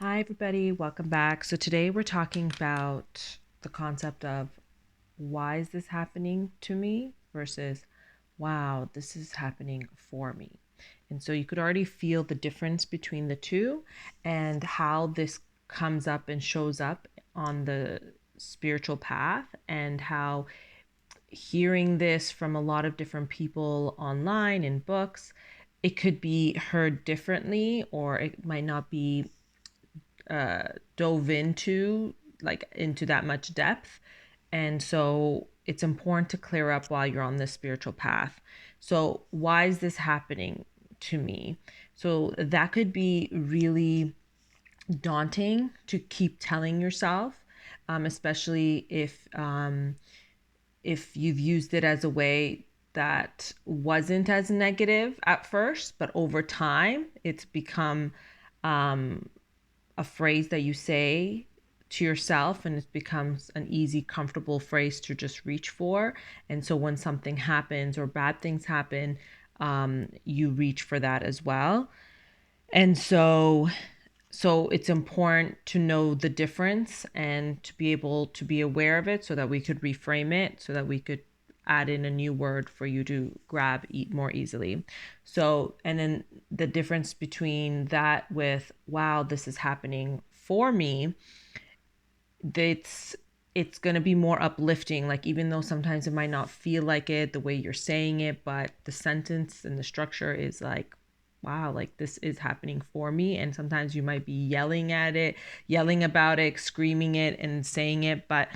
Hi, everybody. Welcome back. So, today we're talking about the concept of why is this happening to me versus wow, this is happening for me. And so, you could already feel the difference between the two and how this comes up and shows up on the spiritual path, and how hearing this from a lot of different people online in books, it could be heard differently, or it might not be dove into that much depth. And so it's important to clear up while you're on this spiritual path. So why is this happening to me? So that could be really daunting to keep telling yourself, especially if you've used it as a way that wasn't as negative at first, but over time it's become um, a phrase that you say to yourself, and it becomes an easy, comfortable phrase to just reach for. And so when something happens or bad things happen, you reach for that as well. And so it's important to know the difference and to be able to be aware of it so that we could reframe it, so that we could add in a new word for you to grab more easily. So, and then the difference between that with wow, this is happening for me, it's it's going to be more uplifting. Like, even though sometimes it might not feel like it the way you're saying it, but the sentence and the structure is like, wow, like this is happening for me. And sometimes you might be yelling at it, yelling about it, screaming it and saying it, but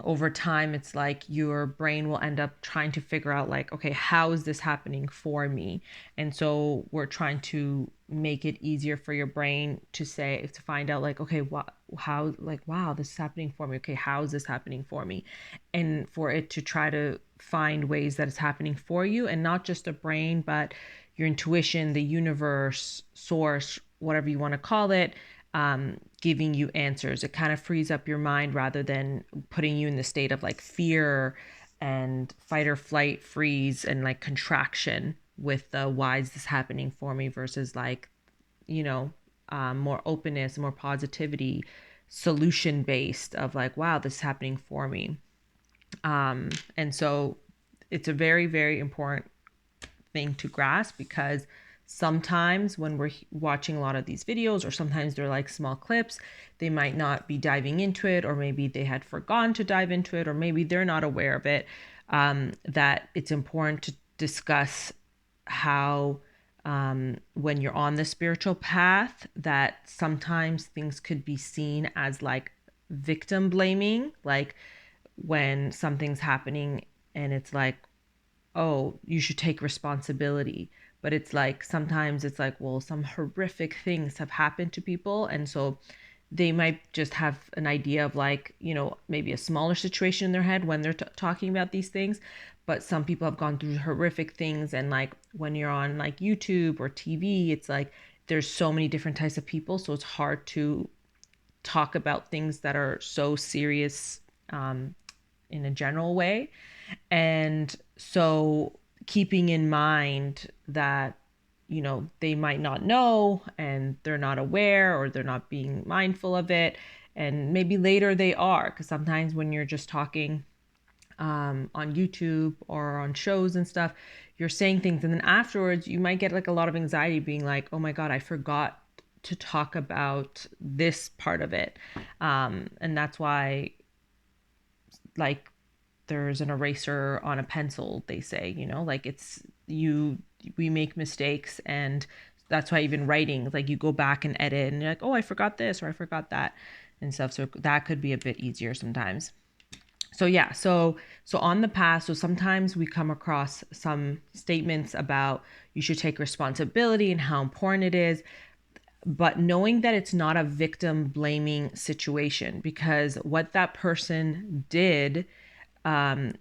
over time it's like your brain will end up trying to figure out, like, okay, how is this happening for me? And so we're trying to make it easier for your brain to say, to find out, like, okay, what, how, like, wow, this is happening for me. Okay, how is this happening for me? And for it to try to find ways that it's happening for you, and not just the brain, but your intuition, the universe, source, whatever you want to call it, giving you answers. It kind of frees up your mind rather than putting you in the state of like fear and fight or flight, freeze, and like contraction with the why is this happening for me versus like, you know, more openness, more positivity, solution based of like, wow, this is happening for me. And so it's a very, very important thing to grasp, because sometimes when we're watching a lot of these videos, or sometimes they're like small clips, they might not be diving into it, or maybe they had forgotten to dive into it, or maybe they're not aware of it, that it's important to discuss how, when you're on the spiritual path, that sometimes things could be seen as like victim blaming, like when something's happening and it's like, oh, you should take responsibility. But it's like sometimes it's like, well, some horrific things have happened to people. And so they might just have an idea of like, maybe a smaller situation in their head when they're talking about these things. But some people have gone through horrific things. And like when you're on like YouTube or TV, it's like there's so many different types of people. So it's hard to talk about things that are so serious, um, in a general way. And so keeping in mind that, they might not know, and they're not aware, or they're not being mindful of it. And maybe later they are, because sometimes when you're just talking, on YouTube or on shows and stuff, you're saying things, and then afterwards you might get like a lot of anxiety, being like, oh my God, I forgot to talk about this part of it. And that's why, like, there's an eraser on a pencil, they say, like, it's you, we make mistakes. And that's why even writing, like, you go back and edit, and you're like, oh, I forgot this or I forgot that and stuff. So that could be a bit easier sometimes. So yeah, so on the path, so sometimes we come across some statements about you should take responsibility and how important it is, but knowing that it's not a victim blaming situation, because what that person did,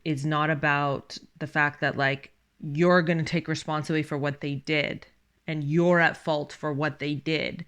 is not about the fact that, like, you're going to take responsibility for what they did and you're at fault for what they did.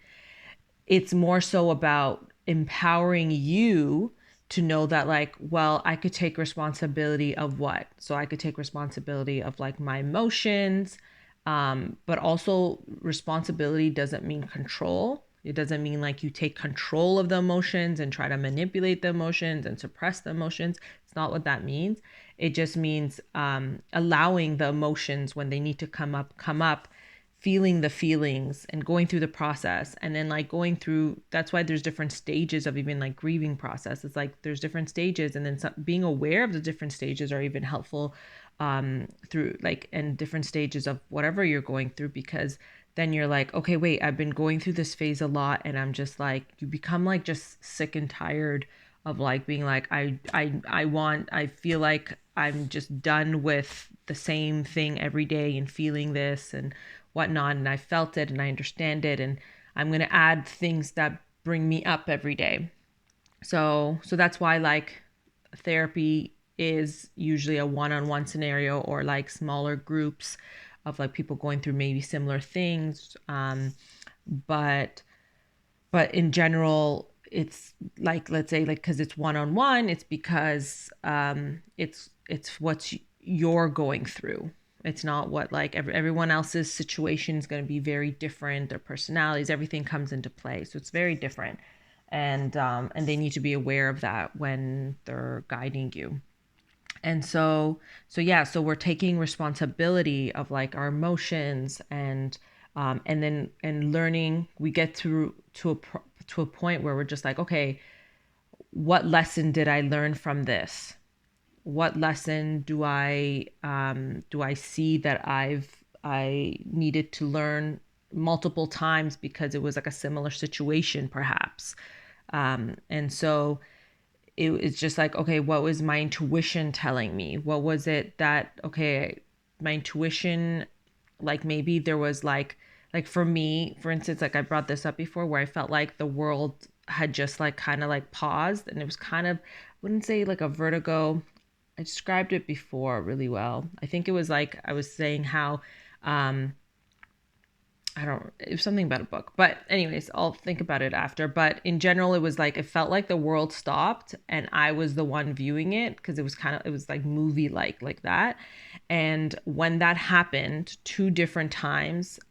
It's more so about empowering you to know that, like, well, I could take responsibility of what? So I could take responsibility of like my emotions. But also responsibility doesn't mean control. It doesn't mean like you take control of the emotions and try to manipulate the emotions and suppress the emotions. It's not what that means. It just means allowing the emotions when they need to come up, feeling the feelings and going through the process, and then like going through. That's why there's different stages of even like grieving process. It's like there's different stages, and then being aware of the different stages are even helpful through like and different stages of whatever you're going through, because then you're like, okay, wait, I've been going through this phase a lot, and I'm just like, you become like just sick and tired of like being like, I feel like I'm just done with the same thing every day and feeling this and whatnot, and I felt it and I understand it, and I'm gonna add things that bring me up every day. So that's why like therapy is usually a one-on-one scenario, or like smaller groups of like people going through maybe similar things. But in general, it's like, let's say like, because it's one-on-one, it's because it's what's you're going through. It's not what like everyone else's situation is going to be very different. Their personalities, everything comes into play, so it's very different. And they need to be aware of that when they're guiding you. And so yeah, so we're taking responsibility of like our emotions, and then and learning. We get through to a point where we're just like, okay, what lesson did I learn from this? What lesson do I see that I needed to learn multiple times because it was like a similar situation perhaps. And so it's just like, okay, what was my intuition telling me? What was it that, okay, my intuition, like maybe there was like for me, for instance, like I brought this up before, where I felt like the world had just like kind of like paused, and it was kind of, I wouldn't say like a vertigo. I described it before really well. I think it was like I was saying how um I don't, it was something about a book. But anyways, I'll think about it after. But in general, it was like it felt like the world stopped and I was the one viewing it, because it was kind of, it was like movie like that. And when that happened two different times,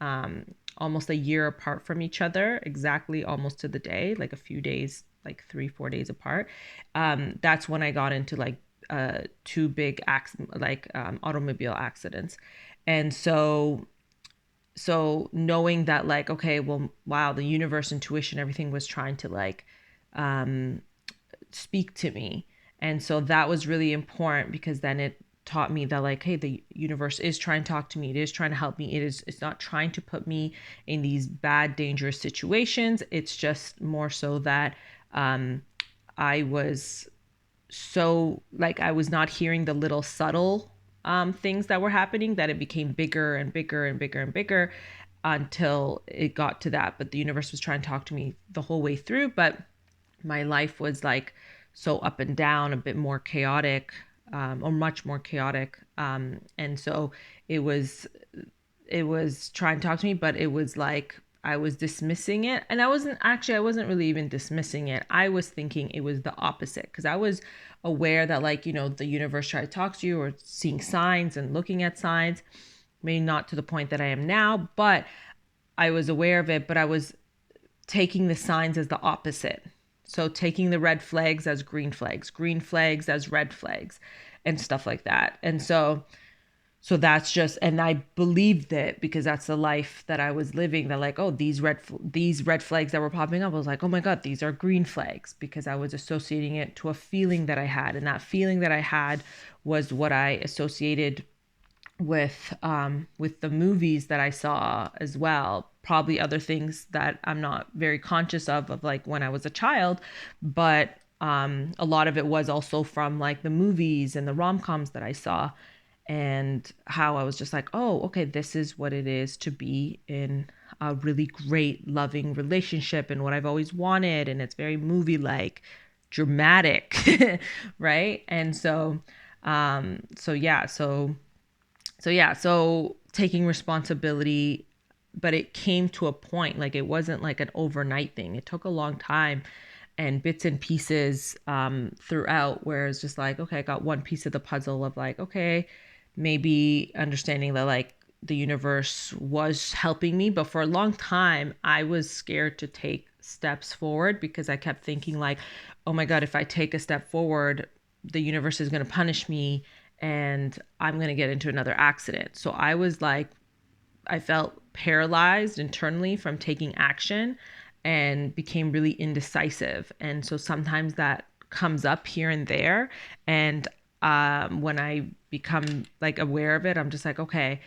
almost a year apart from each other, exactly almost to the day, like a few days, like 3 4 days apart, that's when I got into like two big automobile accidents. And so knowing that like, okay, well, wow, the universe, intuition, everything was trying to like um speak to me. And so that was really important, because then it taught me that like, hey, the universe is trying to talk to me, it is trying to help me, it's not trying to put me in these bad dangerous situations. It's just more so that I was so like, I was not hearing the little subtle things that were happening, that it became bigger and bigger and bigger and bigger until it got to that. But the universe was trying to talk to me the whole way through. But my life was like so up and down, a bit more chaotic, or much more chaotic. And so it was it was trying to talk to me, but it was like I was dismissing it. And I wasn't really even dismissing it. I was thinking it was the opposite, because I was aware that, like, the universe tried to talk to you, or seeing signs and looking at signs, maybe not to the point that I am now, but I was aware of it, but I was taking the signs as the opposite. So taking the red flags as green flags as red flags, and stuff like that. And so that's just, and I believed it because that's the life that I was living, that like, oh, these red flags that were popping up, I was like, oh my god, these are green flags, because I was associating it to a feeling that I had, and that feeling that I had was what I associated with the movies that I saw as well. Probably other things that I'm not very conscious of like when I was a child, but a lot of it was also from like the movies and the rom-coms that I saw, and how I was just like, oh, okay, this is what it is to be in a really great, loving relationship, and what I've always wanted. And it's very movie like, dramatic, right? And so taking responsibility, but it came to a point, like it wasn't like an overnight thing. It took a long time and bits and pieces throughout, where it's just like, okay, I got one piece of the puzzle of like, okay, maybe understanding that like the universe was helping me. But for a long time, I was scared to take steps forward because I kept thinking like, oh my God, if I take a step forward, the universe is going to punish me and I'm going to get into another accident. So I was like, I felt paralyzed internally from taking action and became really indecisive. And so sometimes that comes up here and there. And when I become like aware of it, I'm just like, okay,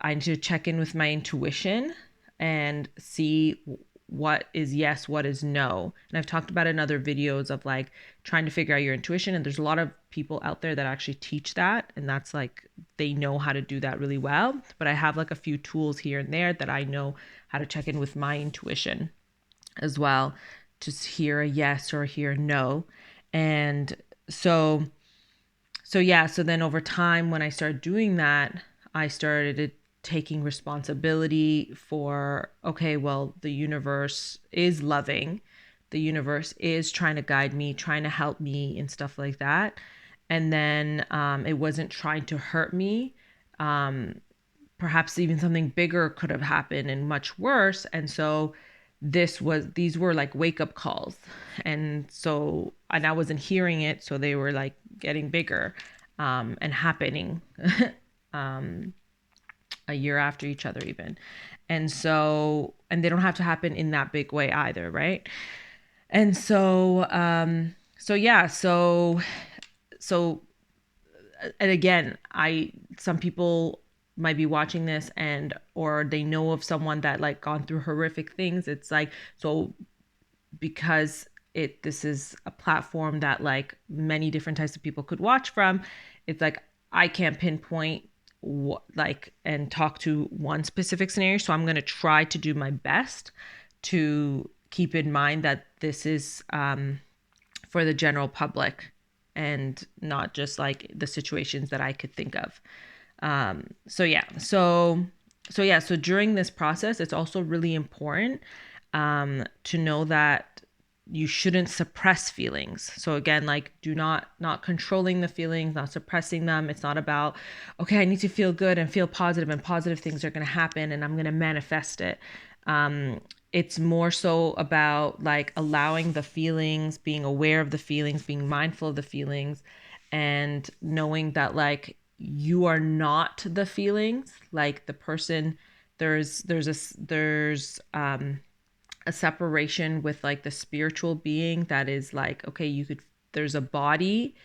I need to check in with my intuition and see what is yes, what is no. And I've talked about in other videos of like trying to figure out your intuition. And there's a lot of people out there that actually teach that. And that's like, they know how to do that really well. But I have like a few tools here and there that I know how to check in with my intuition as well. Just hear a yes or hear a no. And so then over time, when I started doing that, I started taking responsibility for, okay, well, the universe is loving. The universe is trying to guide me, trying to help me and stuff like that. And then it wasn't trying to hurt me. Perhaps even something bigger could have happened and much worse. And so these were like wake up calls. And I wasn't hearing it. So they were like getting bigger and happening a year after each other even. And they don't have to happen in that big way either, right? And so and again, some people might be watching this and or they know of someone that like gone through horrific things. It's like, so because this is a platform that like many different types of people could watch from, it's like I can't pinpoint what like and talk to one specific scenario. So I'm going to try to do my best to keep in mind that this is for the general public and not just like the situations that I could think of. So during this process, it's also really important to know that you shouldn't suppress feelings. So again, like do not controlling the feelings, not suppressing them. It's not about, okay, I need to feel good and feel positive and positive things are going to happen and I'm going to manifest it. It's more so about like allowing the feelings, being aware of the feelings, being mindful of the feelings, and knowing that like you are not the feelings. Like the person, there's a separation with like the spiritual being that is like, okay, there's a body,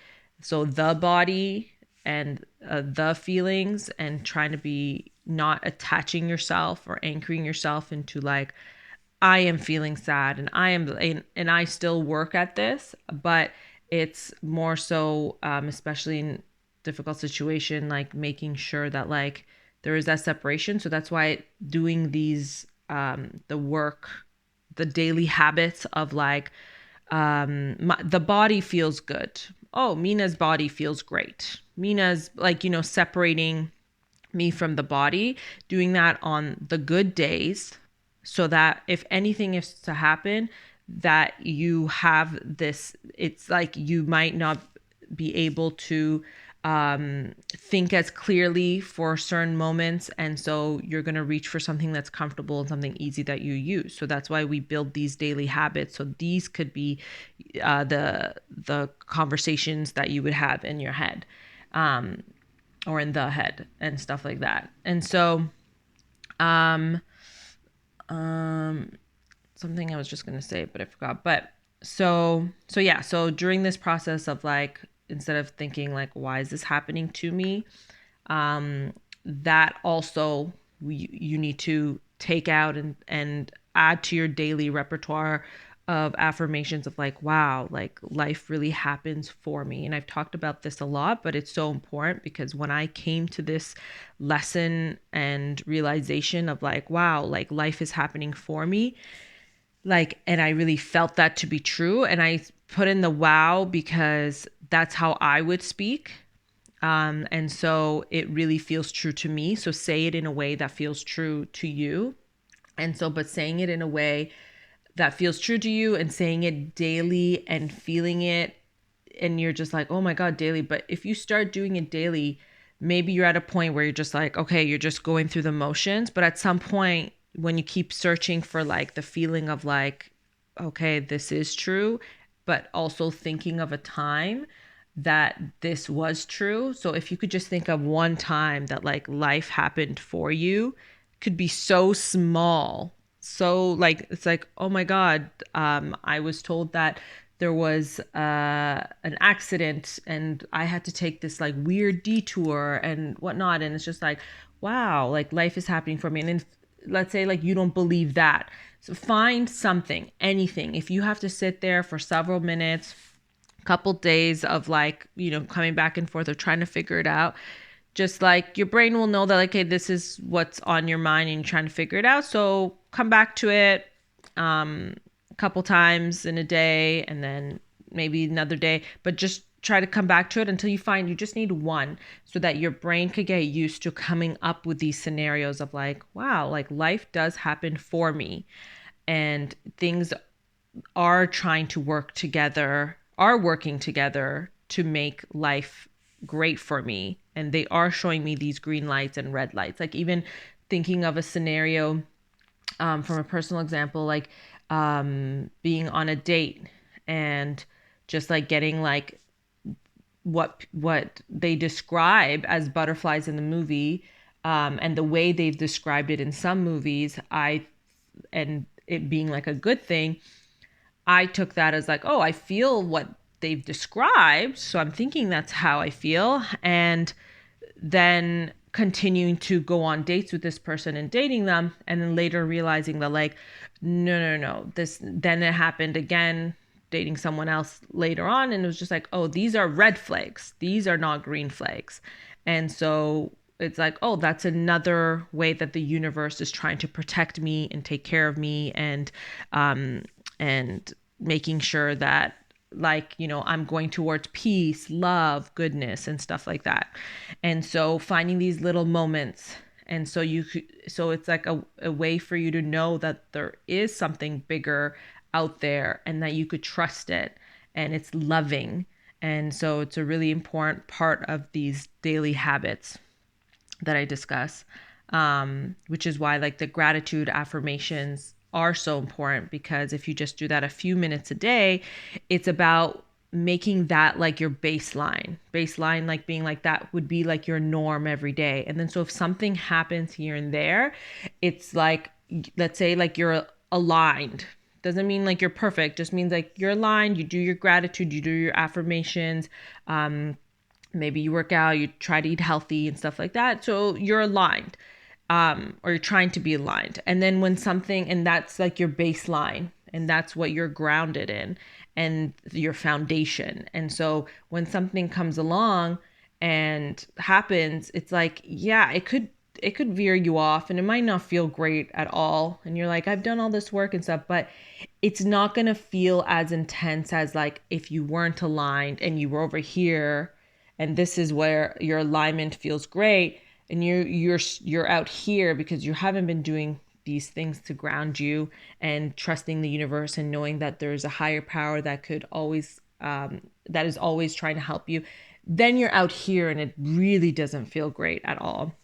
so the body and the feelings, and trying to be not attaching yourself or anchoring yourself into like, I am feeling sad and I still work at this, but it's more so, especially in difficult situation, like making sure that like there is that separation. So that's why doing these, the work, the daily habits of like, the body feels good. Oh, Mina's body feels great. Mina's like, separating me from the body, doing that on the good days so that if anything is to happen, that you have this, it's like you might not be able to think as clearly for certain moments. And so you're going to reach for something that's comfortable and something easy that you use. So that's why we build these daily habits. So these could be the conversations that you would have in your head. Or in the head and stuff like that. And so, something I was just going to say, but I forgot. But so during this process of like, instead of thinking like, why is this happening to me? That also you need to take out and add to your daily repertoire of affirmations of like, wow, like life really happens for me. And I've talked about this a lot, but it's so important because when I came to this lesson and realization of like, wow, like life is happening for me, like, and I really felt that to be true. And I put in the wow because that's how I would speak. And so it really feels true to me. So say it in a way that feels true to you. And so, but saying it in a way that feels true to you and saying it daily and feeling it, and you're just like, oh my God, daily. But if you start doing it daily, maybe you're at a point where you're just like, okay, you're just going through the motions. But at some point, when you keep searching for like the feeling of like, okay, this is true, but also thinking of a time that this was true. So if you could just think of one time that like life happened for you, could be so small. So like it's like, oh my God, I was told that there was an accident and I had to take this like weird detour and whatnot. And it's just like, wow, like life is happening for me. And then let's say like you don't believe that. So find something, anything. If you have to sit there for several minutes, couple days of like, coming back and forth or trying to figure it out, just like your brain will know that like, okay, this is what's on your mind and you're trying to figure it out. So come back to it a couple times in a day and then maybe another day, but just try to come back to it until you find you just need one, so that your brain could get used to coming up with these scenarios of like, wow, like life does happen for me and things are trying to work together, are working together to make life great for me. And they are showing me these green lights and red lights. Like even thinking of a scenario from a personal example, like being on a date and just like getting like what they describe as butterflies in the movie, and the way they've described it in some movies, and it being like a good thing, I took that as like, oh, I feel what they've described. So I'm thinking that's how I feel. And then continuing to go on dates with this person and dating them. And then later realizing that, like, no. Then it happened again, dating someone else later on. And it was just like, oh, these are red flags. These are not green flags. And so it's like, oh, that's another way that the universe is trying to protect me and take care of me, and making sure that like, I'm going towards peace, love, goodness, and stuff like that. And so finding these little moments, and so it's like a way for you to know that there is something bigger out there and that you could trust it and it's loving. And so it's a really important part of these daily habits that I discuss, which is why like the gratitude affirmations are so important, because if you just do that a few minutes a day, it's about making that like your baseline, like being like that would be like your norm every day. And then so if something happens here and there, it's like, let's say like you're aligned, doesn't mean like you're perfect, just means like you're aligned, you do your gratitude, you do your affirmations, maybe you work out, you try to eat healthy and stuff like that. So you're aligned, or you're trying to be aligned. And then when something, and that's like your baseline, and that's what you're grounded in and your foundation. And so when something comes along and happens, it's like, yeah, it could veer you off and it might not feel great at all. And you're like, I've done all this work and stuff, but it's not going to feel as intense as like if you weren't aligned and you were over here, and this is where your alignment feels great, and you're out here because you haven't been doing these things to ground you and trusting the universe and knowing that there's a higher power that could always that is always trying to help you. Then you're out here and it really doesn't feel great at all.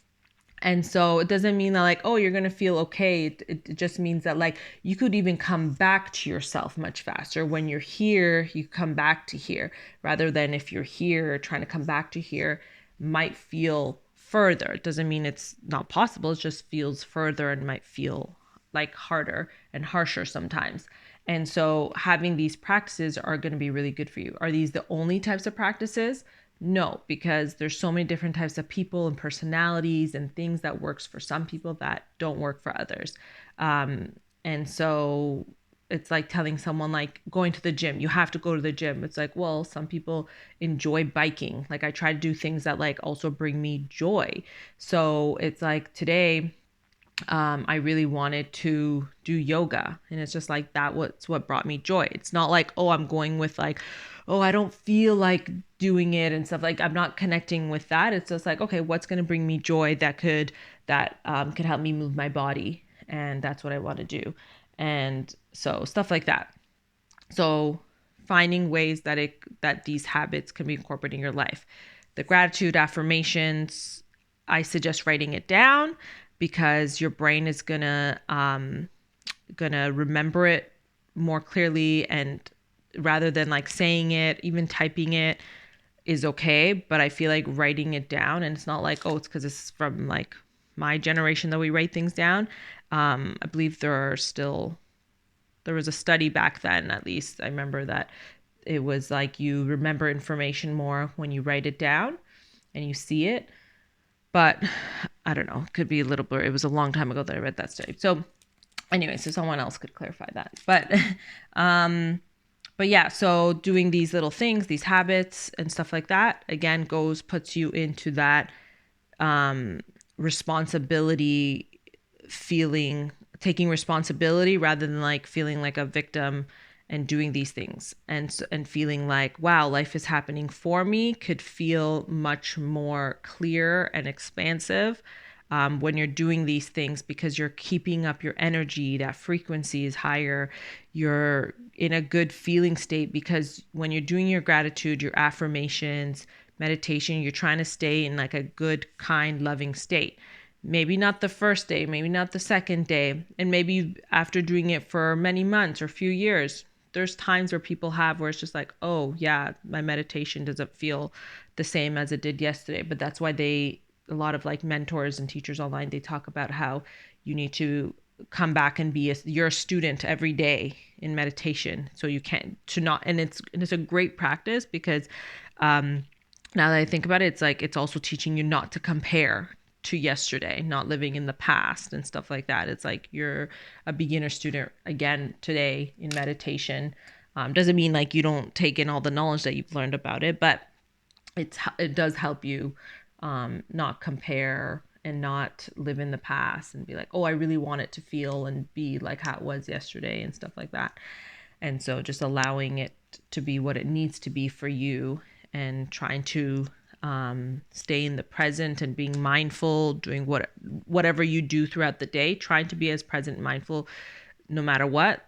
And so it doesn't mean that like, oh, you're going to feel okay. It just means that like you could even come back to yourself much faster. When you're here, you come back to here, rather than if you're here trying to come back to here, might feel further. It doesn't mean it's not possible. It just feels further and might feel like harder and harsher sometimes. And so having these practices are going to be really good for you. Are these the only types of practices? No, because there's so many different types of people and personalities and things that works for some people that don't work for others. And so it's like telling someone like going to the gym, you have to go to the gym. It's like, well, some people enjoy biking. Like I try to do things that like also bring me joy. So it's like today, I really wanted to do yoga, and it's just like that was what brought me joy. It's not like, oh, I'm going with like, oh, I don't feel like doing it and stuff. Like I'm not connecting with that. It's just like, okay, what's going to bring me joy that could help me move my body, and that's what I want to do. And so stuff like that. So finding ways that these habits can be incorporated in your life. The gratitude affirmations, I suggest writing it down because your brain is gonna remember it more clearly, and rather than like saying it, even typing it is okay, but I feel like writing it down, and it's not like, oh, it's because it's from like my generation that we write things down. I believe there was a study back then, at least I remember that it was like you remember information more when you write it down and you see it. But I don't know, it could be a little blurry. It was a long time ago that I read that study. So anyway, so someone else could clarify that. But yeah, so doing these little things, these habits and stuff like that, again, puts you into that responsibility feeling, taking responsibility rather than like feeling like a victim, and doing these things and feeling like, wow, life is happening for me, could feel much more clear and expansive when you're doing these things, because you're keeping up your energy, that frequency is higher, you're in a good feeling state, because when you're doing your gratitude, your affirmations, meditation, you're trying to stay in like a good, kind, loving state. Maybe not the first day, maybe not the second day, and maybe after doing it for many months or a few years, there's times where people have where it's just like, oh yeah, my meditation doesn't feel the same as it did yesterday. But that's why a lot of like mentors and teachers online, they talk about how you need to come back and you're a student every day in meditation. So you can't to not, and it's a great practice because now that I think about it, it's like it's also teaching you not to compare to yesterday, not living in the past and stuff like that. It's like you're a beginner student again today in meditation. Doesn't mean like you don't take in all the knowledge that you've learned about it, but it does help you not compare and not live in the past and be like, oh, I really want it to feel and be like how it was yesterday and stuff like that. And so just allowing it to be what it needs to be for you, and trying to stay in the present and being mindful, doing whatever you do throughout the day, trying to be as present and mindful no matter what.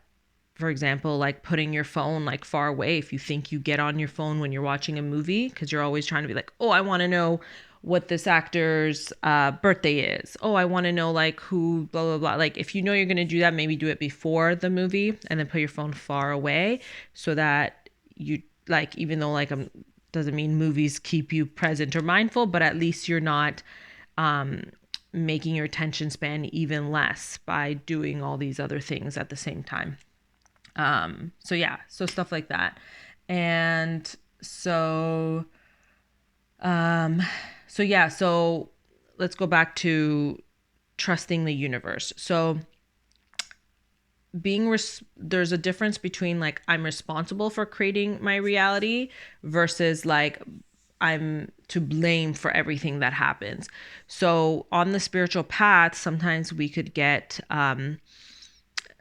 For example, like putting your phone like far away. If you think you get on your phone when you're watching a movie, because you're always trying to be like, oh, I want to know what this actor's birthday is. Oh, I want to know like who, blah, blah, blah. Like if you know you're going to do that, maybe do it before the movie and then put your phone far away, so that you like, even though like doesn't mean movies keep you present or mindful, but at least you're not making your attention span even less by doing all these other things at the same time. So yeah, so stuff like that. And so yeah, so let's go back to trusting the universe. So there's a difference between like I'm responsible for creating my reality versus like I'm to blame for everything that happens. So on the spiritual path, sometimes we could get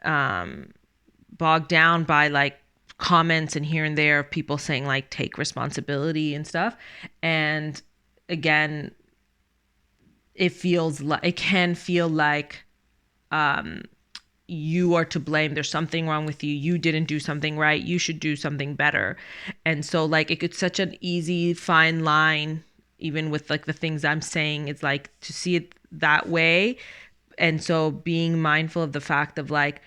bogged down by like comments and here and there of people saying like take responsibility and stuff. And again, it can feel like you are to blame. There's something wrong with you. You didn't do something right. You should do something better. And so like it could such an easy fine line, even with like the things I'm saying, it's like to see it that way. And so being mindful of the fact of like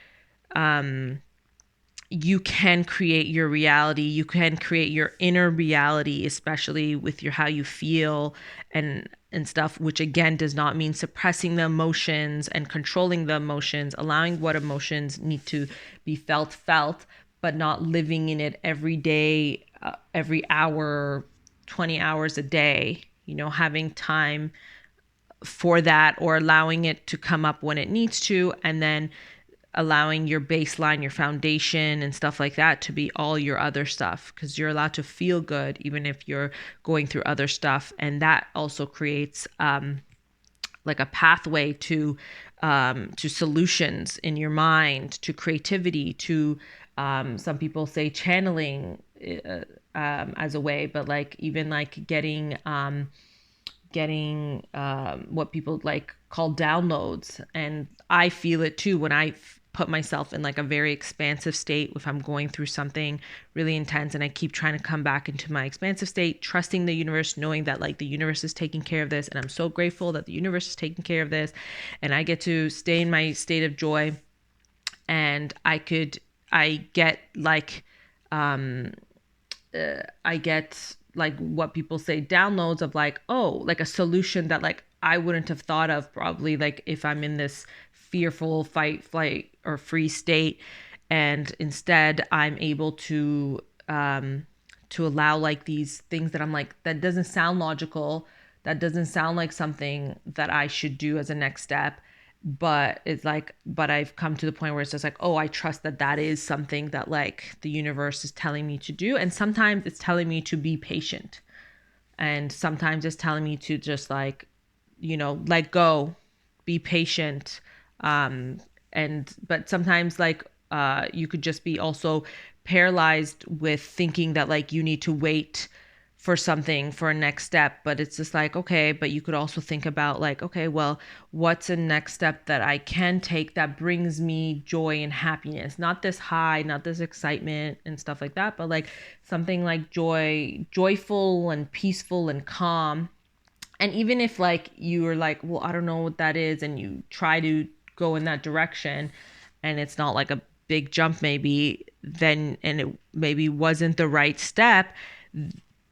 you can create your reality. You can create your inner reality, especially with your how you feel and stuff, which again does not mean suppressing the emotions and controlling the emotions, allowing what emotions need to be felt, but not living in it every day, every hour, 20 hours a day, having time for that, or allowing it to come up when it needs to, and then allowing your baseline, your foundation and stuff like that to be all your other stuff, because you're allowed to feel good even if you're going through other stuff. And that also creates like a pathway to solutions in your mind, to creativity, to some people say channeling as a way, but like even like getting what people like call downloads. And I feel it too when I put myself in like a very expansive state if I'm going through something really intense, and I keep trying to come back into my expansive state, trusting the universe, knowing that like the universe is taking care of this, and I'm so grateful that the universe is taking care of this, and I get to stay in my state of joy. And I get like I get like what people say downloads of like, oh, like a solution that like I wouldn't have thought of probably, like if I'm in this fearful fight, flight, or free state, and instead I'm able to allow like these things that I'm like, that doesn't sound logical, that doesn't sound like something that I should do as a next step, but it's like, but I've come to the point where it's just like, oh, I trust that that is something that like the universe is telling me to do. And sometimes it's telling me to be patient, and sometimes it's telling me to just like, let go, be patient. And but sometimes like you could just be also paralyzed with thinking that like you need to wait for something, for a next step. But it's just like, okay, but you could also think about like, okay, well, what's a next step that I can take that brings me joy and happiness, not this high, not this excitement and stuff like that, but like something like joyful and peaceful and calm. And even if like you are like, well, I don't know what that is, and you try to go in that direction and it's not like a big jump maybe, then, and it maybe wasn't the right step,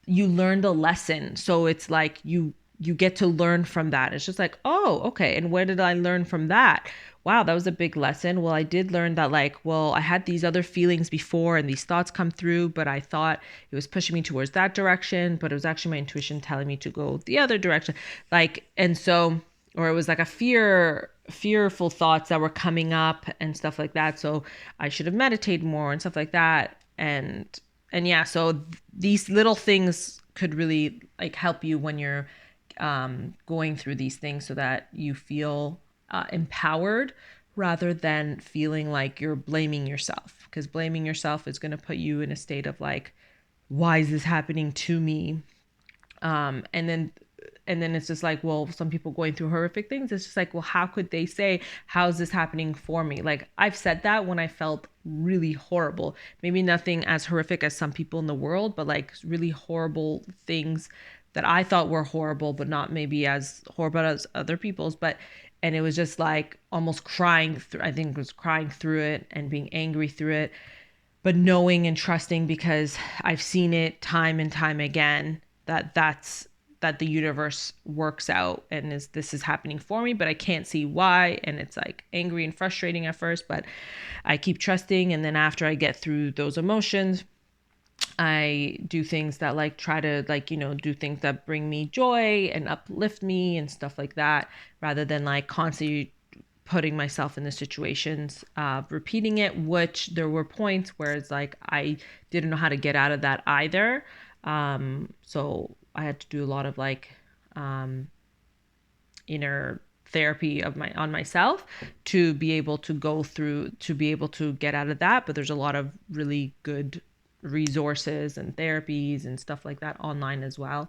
you learned a lesson. So it's like you get to learn from that. It's just like, oh, okay, and where did I learn from that? Wow, that was a big lesson. Well, I did learn that like, well, I had these other feelings before and these thoughts come through, but I thought it was pushing me towards that direction, but it was actually my intuition telling me to go the other direction. Like, and so, or it was like a fearful thoughts that were coming up and stuff like that. So I should have meditated more and stuff like that. And yeah, so these little things could really like help you when you're going through these things, so that you feel empowered rather than feeling like you're blaming yourself, because blaming yourself is going to put you in a state of like, why is this happening to me? And then it's just like, well, some people going through horrific things, it's just like, well, how could they say, how's this happening for me? Like I've said that when I felt really horrible, maybe nothing as horrific as some people in the world, but like really horrible things that I thought were horrible, but not maybe as horrible as other people's. But and it was just like almost crying through, I think it was crying through it and being angry through it, but knowing and trusting, because I've seen it time and time again, that the universe works out and this is happening for me, but I can't see why. And it's like angry and frustrating at first, but I keep trusting. And then after I get through those emotions, I do things that like try to like, do things that bring me joy and uplift me and stuff like that, rather than like constantly putting myself in the situations, repeating it, which there were points where it's like I didn't know how to get out of that either. So I had to do a lot of like inner therapy on myself to be able to go through, to be able to get out of that. But there's a lot of really good resources and therapies and stuff like that online as well,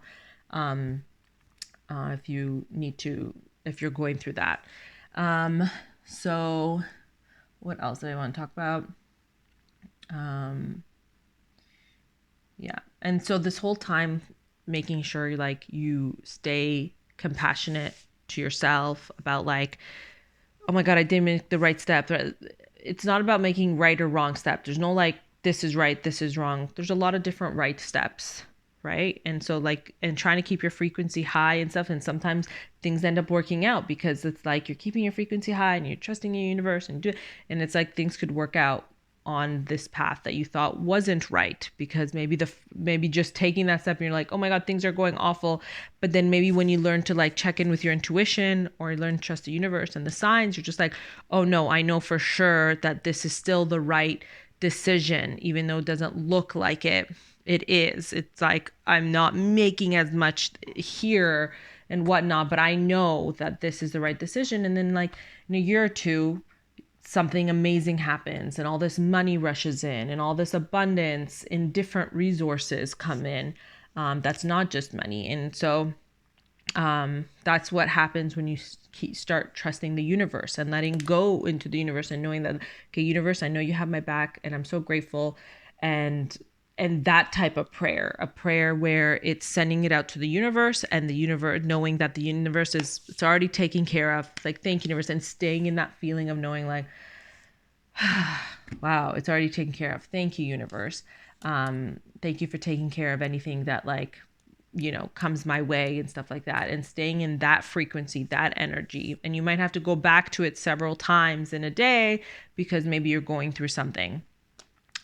if you need to, if you're going through that. So what else do I want to talk about? Yeah. And so this whole time, making sure like you stay compassionate to yourself about like, oh my God, I didn't make the right step. It's not about making right or wrong step. There's no like, this is right, this is wrong. There's a lot of different right steps, right? And so like, and trying to keep your frequency high and stuff. And sometimes things end up working out because it's like you're keeping your frequency high and you're trusting your universe and and it's like things could work out on this path that you thought wasn't right, because maybe just taking that step and you're like, oh my God, things are going awful. But then maybe when you learn to like check in with your intuition, or you learn to trust the universe and the signs, you're just like, oh no, I know for sure that this is still the right decision, even though it doesn't look like it. It is. It's like I'm not making as much here and whatnot, but I know that this is the right decision. And then like in a year or two, something amazing happens and all this money rushes in and all this abundance in different resources come in. That's not just money. And so That's what happens when you start trusting the universe and letting go into the universe and knowing that, okay, universe, I know you have my back and I'm so grateful. And that type of prayer, a prayer where it's sending it out to the universe, and the universe knowing that the universe it's already taken care of. Like, thank you, universe, and staying in that feeling of knowing like, wow, it's already taken care of. Thank you, universe. Thank you for taking care of anything that like, comes my way and stuff like that, and staying in that frequency, that energy. And you might have to go back to it several times in a day because maybe you're going through something,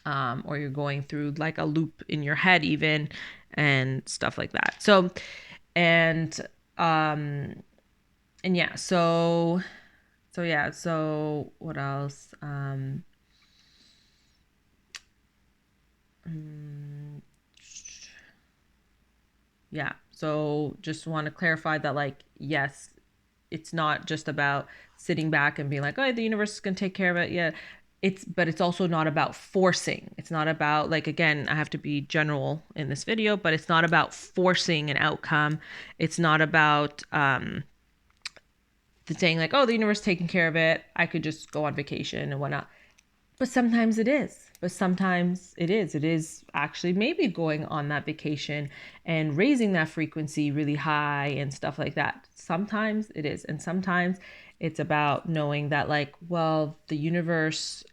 or you're going through like a loop in your head even, and stuff like that. So, and, and yeah, so yeah, so what else? Yeah. So just want to clarify that, like, yes, it's not just about sitting back and being like, oh, the universe is going to take care of it. Yeah. But it's also not about forcing. It's not about, like, again, I have to be general in this video, but it's not about forcing an outcome. It's not about, saying like, oh, the universe is taking care of it, I could just go on vacation and whatnot. But sometimes it is. But sometimes it is. It is actually maybe going on that vacation and raising that frequency really high and stuff like that. Sometimes it is. And sometimes it's about knowing that, like, well, the universe,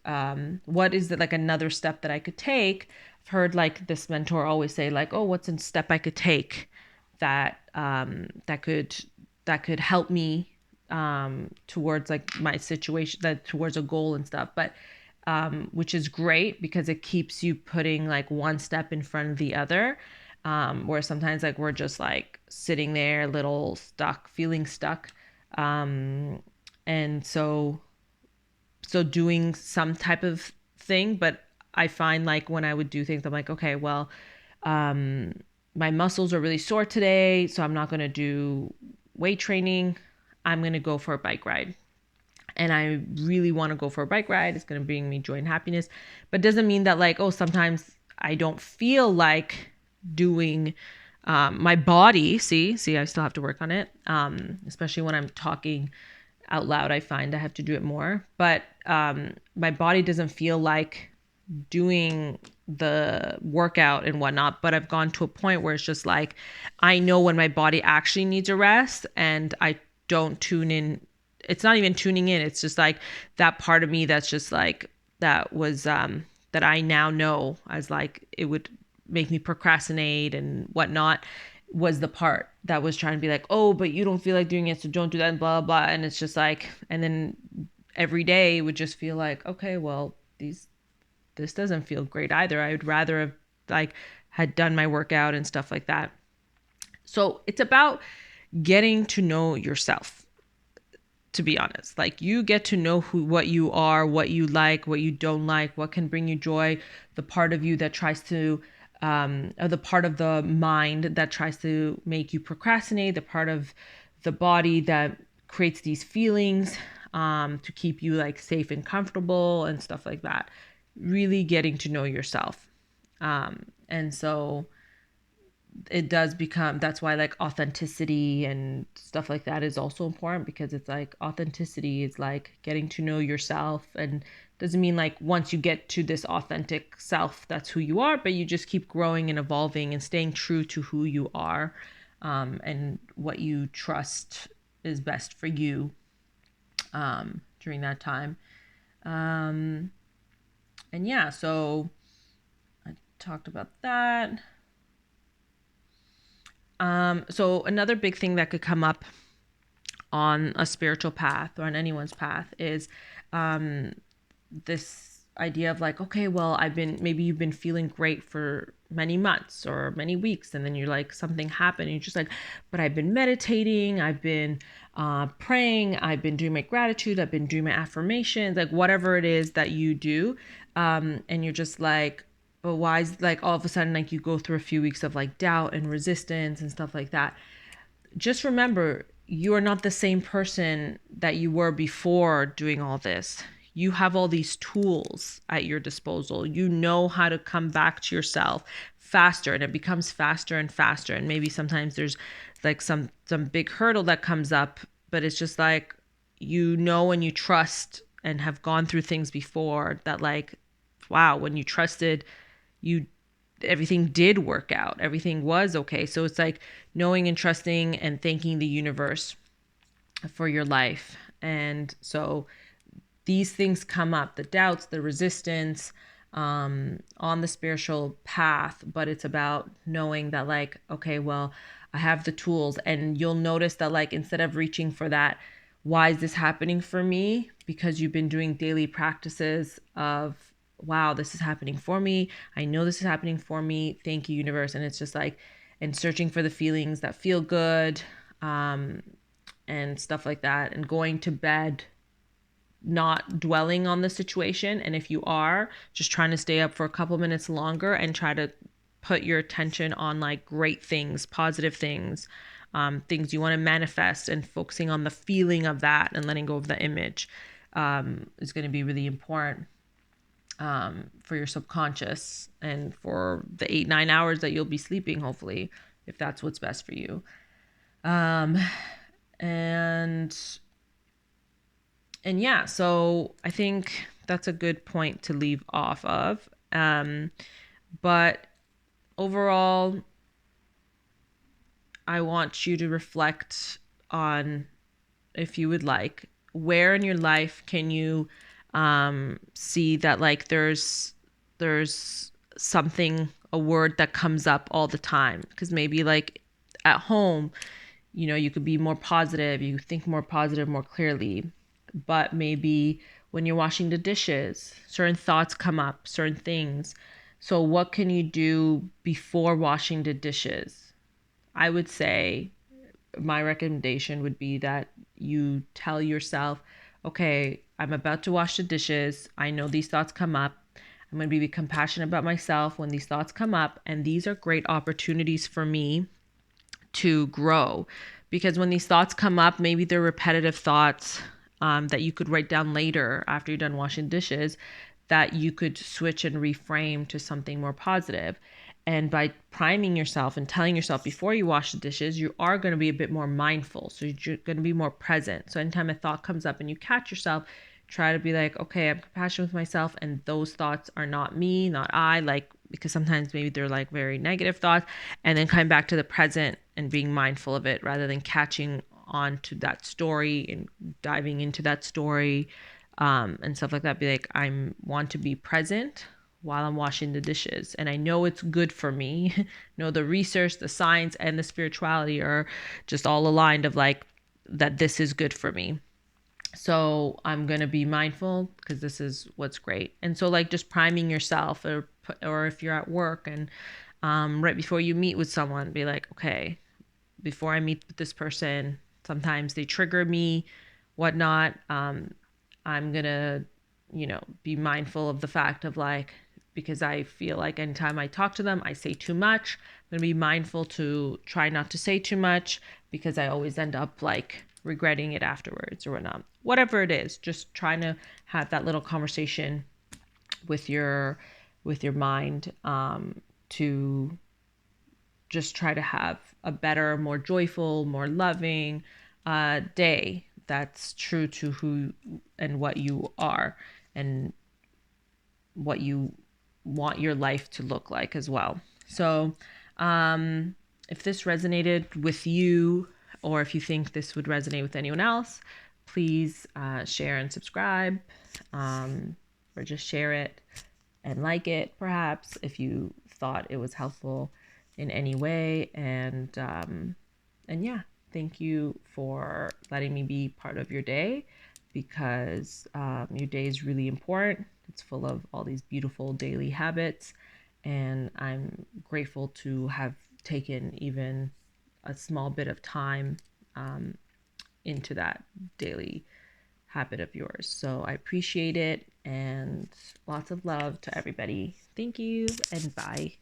what is it, like another step that I could take? I've heard like this mentor always say like, oh, what's a step I could take that that could help me towards like my situation, that towards a goal and stuff. But which is great because it keeps you putting like one step in front of the other. Where sometimes like we're just like sitting there, little stuck, feeling stuck. And so doing some type of thing. But I find like when I would do things, I'm like, okay, well, my muscles are really sore today, so I'm not going to do weight training. I'm going to go for a bike ride. And I really want to go for a bike ride. It's going to bring me joy and happiness. But doesn't mean that like, oh, sometimes I don't feel like doing my body. See, I still have to work on it. Especially when I'm talking out loud, I find I have to do it more. But my body doesn't feel like doing the workout and whatnot. But I've gone to a point where it's just like, I know when my body actually needs a rest, and I don't tune in. It's not even tuning in. It's just like that part of me that's just like, that was, that I now know as like, it would make me procrastinate and whatnot, was the part that was trying to be like, oh, but you don't feel like doing it, so don't do that, and blah, blah. And it's just like, and then every day it would just feel like, okay, well, this doesn't feel great either. I would rather have like had done my workout and stuff like that. So it's about getting to know yourself, to be honest. Like, you get to know what you are, what you like, what you don't like, what can bring you joy, the part of you that tries to, or the part of the mind that tries to make you procrastinate, the part of the body that creates these feelings, to keep you like safe and comfortable and stuff like that. Really getting to know yourself. And so it does become, that's why like authenticity and stuff like that is also important, because it's like authenticity is like getting to know yourself, and doesn't mean like once you get to this authentic self, that's who you are, but you just keep growing and evolving and staying true to who you are, and what you trust is best for you during that time. And yeah, so I talked about that. So another big thing that could come up on a spiritual path or on anyone's path is this idea of like, okay, well, maybe you've been feeling great for many months or many weeks, and then you're like, something happened, and you're just like, but I've been meditating, I've been praying, I've been doing my gratitude, I've been doing my affirmations, like whatever it is that you do, and you're just like, but why is like all of a sudden like you go through a few weeks of like doubt and resistance and stuff like that. Just remember, you are not the same person that you were before doing all this. You have all these tools at your disposal. You know how to come back to yourself faster, and it becomes faster and faster. And maybe sometimes there's like some big hurdle that comes up, but it's just like, and you trust and have gone through things before that, like, wow, when you trusted, you everything did work out, everything was okay. So it's like knowing and trusting and thanking the universe for your life. And so these things come up, the doubts, the resistance, on the spiritual path, but it's about knowing that, like, okay, well, I have the tools. And you'll notice that, like, instead of reaching for that, why is this happening for me? Because you've been doing daily practices of, wow, this is happening for me. I know this is happening for me. Thank you, universe. And it's just like, and searching for the feelings that feel good, and stuff like that, and going to bed not dwelling on the situation. And if you are, just trying to stay up for a couple minutes longer and try to put your attention on, like, great things, positive things, things you want to manifest, and focusing on the feeling of that and letting go of the image, is going to be really important, for your subconscious and for the 8-9 hours that you'll be sleeping, hopefully, if that's what's best for you. And yeah, so I think that's a good point to leave off of. But overall, I want you to reflect on, if you would like, where in your life can you see that, like, there's something, a word that comes up all the time. Because maybe, like, at home, you could be more positive, you think more positive, more clearly. But maybe when you're washing the dishes, certain thoughts come up, certain things. So what can you do before washing the dishes? I would say my recommendation would be that you tell yourself, okay, I'm about to wash the dishes. I know these thoughts come up. I'm going to be compassionate about myself when these thoughts come up. And these are great opportunities for me to grow. Because when these thoughts come up, maybe they're repetitive thoughts, that you could write down later after you're done washing dishes, that you could switch and reframe to something more positive. And by priming yourself and telling yourself before you wash the dishes, you are going to be a bit more mindful. So you're going to be more present. So anytime a thought comes up and you catch yourself, try to be like, okay, I'm compassionate with myself, and those thoughts are not me, not I, like, because sometimes maybe they're like very negative thoughts, and then coming back to the present and being mindful of it rather than catching on to that story and diving into that story, and stuff like that. Be like, I want to be present while I'm washing the dishes. And I know it's good for me. know the research, the science, and the spirituality are just all aligned of, like, that this is good for me. So I'm going to be mindful because this is what's great. And so, like, just priming yourself, or if you're at work and, right before you meet with someone, be like, okay, before I meet with this person, sometimes they trigger me, whatnot. I'm going to, be mindful of the fact of, like, because I feel like anytime I talk to them, I say too much. I'm going to be mindful to try not to say too much, because I always end up, like, regretting it afterwards or whatnot. Whatever it is, just trying to have that little conversation with your mind, to just try to have a better, more joyful, more loving, day that's true to who and what you are, and what you want your life to look like as well. So, if this resonated with you, or if you think this would resonate with anyone else, please, share and subscribe, or just share it and like it, perhaps, if you thought it was helpful in any way. And yeah, thank you for letting me be part of your day, because, your day is really important. It's full of all these beautiful daily habits, and I'm grateful to have taken even a small bit of time, into that daily habit of yours. So I appreciate it, and lots of love to everybody. Thank you, and bye.